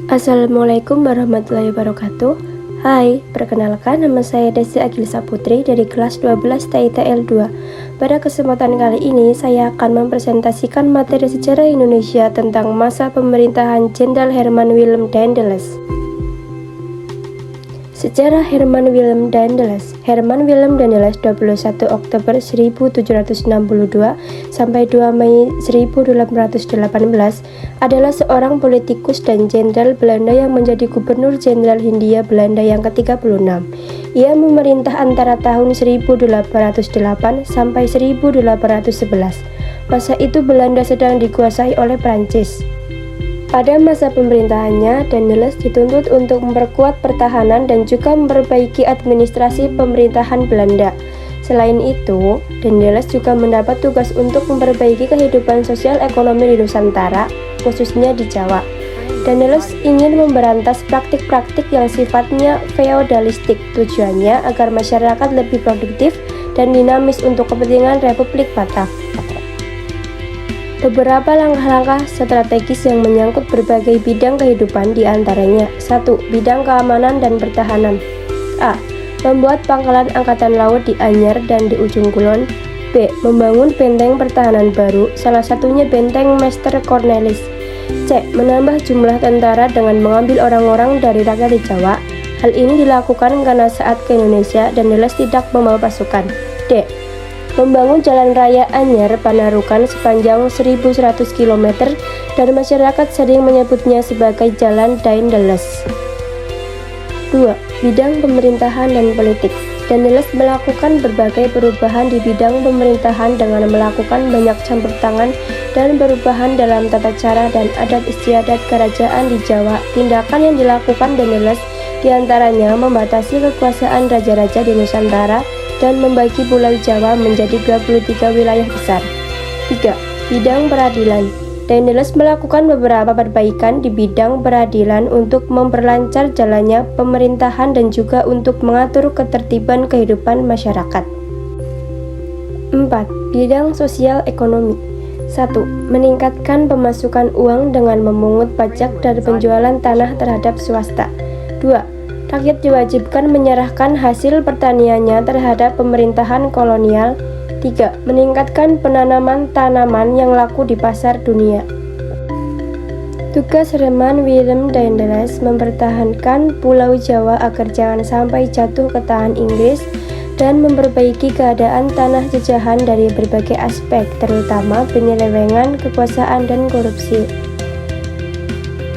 Assalamualaikum warahmatullahi wabarakatuh. Hai, perkenalkan nama saya Desi Agilsa Putri dari kelas 12 TITL 2. Pada kesempatan kali ini saya akan mempresentasikan materi sejarah Indonesia tentang masa pemerintahan Jenderal Herman Willem Daendels. Sejarah Herman Willem Daendels. Herman Willem Daendels 21 Oktober 1762 sampai 2 Mei 1818 adalah seorang politikus dan jenderal Belanda yang menjadi Gubernur Jenderal Hindia Belanda yang ke-36. Ia memerintah antara tahun 1808 sampai 1811. Masa itu Belanda sedang dikuasai oleh Prancis. Pada masa pemerintahannya, Daendels dituntut untuk memperkuat pertahanan dan juga memperbaiki administrasi pemerintahan Belanda. Selain itu, Daendels juga mendapat tugas untuk memperbaiki kehidupan sosial ekonomi di Nusantara, khususnya di Jawa. Daendels ingin memberantas praktik-praktik yang sifatnya feodalistik, tujuannya agar masyarakat lebih produktif dan dinamis untuk kepentingan Republik Batak. Beberapa langkah-langkah strategis yang menyangkut berbagai bidang kehidupan diantaranya 1. Bidang keamanan dan pertahanan. A. Membuat pangkalan angkatan laut di Anyer dan di Ujung Kulon. B. Membangun benteng pertahanan baru, salah satunya benteng Mester Cornelis. C. Menambah jumlah tentara dengan mengambil orang-orang dari rakyat di Jawa. Hal ini dilakukan karena saat ke Indonesia Daendels tidak membawa pasukan. D. Membangun jalan raya Anyer Panarukan sepanjang 1100 km dan masyarakat sering menyebutnya sebagai Jalan Daendels. 2. Bidang pemerintahan dan politik. Daendels melakukan berbagai perubahan di bidang pemerintahan dengan melakukan banyak campur tangan dan perubahan dalam tata cara dan adat istiadat kerajaan di Jawa. Tindakan yang dilakukan Daendels diantaranya membatasi kekuasaan raja-raja di Nusantara dan membagi Pulau Jawa menjadi 23 wilayah besar. 3. Bidang peradilan. Daendels melakukan beberapa perbaikan di bidang peradilan untuk memperlancar jalannya pemerintahan dan juga untuk mengatur ketertiban kehidupan masyarakat. 4. Bidang sosial ekonomi. 1. Meningkatkan pemasukan uang dengan memungut pajak dari penjualan tanah terhadap swasta. 2. Rakyat diwajibkan menyerahkan hasil pertaniannya terhadap pemerintahan kolonial. 3. Meningkatkan penanaman tanaman yang laku di pasar dunia. Tugas Herman Willem Daendels mempertahankan Pulau Jawa agar jangan sampai jatuh ke tangan Inggris dan memperbaiki keadaan tanah jajahan dari berbagai aspek, terutama penyelewengan, kekuasaan, dan korupsi.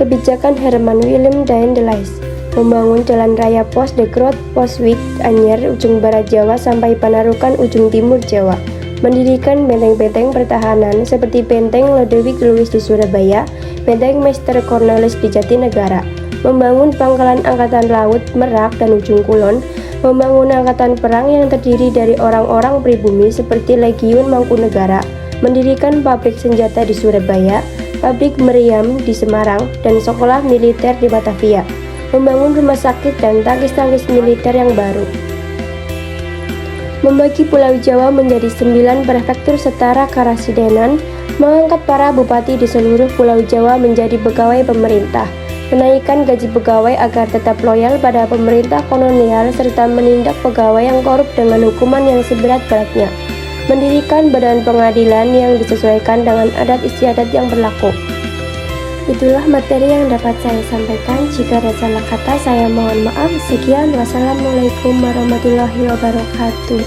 Kebijakan Herman Willem Daendels: membangun jalan raya Pos de Groote, Poswijk, Anyer, ujung barat Jawa sampai Panarukan, ujung timur Jawa. Mendirikan benteng-benteng pertahanan seperti Benteng Lodewijk Louis di Surabaya, Benteng Mester Cornelis di Jatinegara. Membangun pangkalan angkatan laut Merak dan Ujung Kulon. Membangun angkatan perang yang terdiri dari orang-orang pribumi seperti Legiun Mangkunegara. Mendirikan pabrik senjata di Surabaya, pabrik meriam di Semarang, dan sekolah militer di Batavia. Membangun rumah sakit dan tangkis-tangkis militer yang baru. Membagi Pulau Jawa menjadi 9 prefektur setara karasidenan, mengangkat para bupati di seluruh Pulau Jawa menjadi pegawai pemerintah, menaikkan gaji pegawai agar tetap loyal pada pemerintah kolonial, serta menindak pegawai yang korup dengan hukuman yang seberat-beratnya, mendirikan badan pengadilan yang disesuaikan dengan adat istiadat yang berlaku. Itulah materi yang dapat saya sampaikan. Jika ada salah kata, saya mohon maaf. Sekian, wassalamualaikum warahmatullahi wabarakatuh.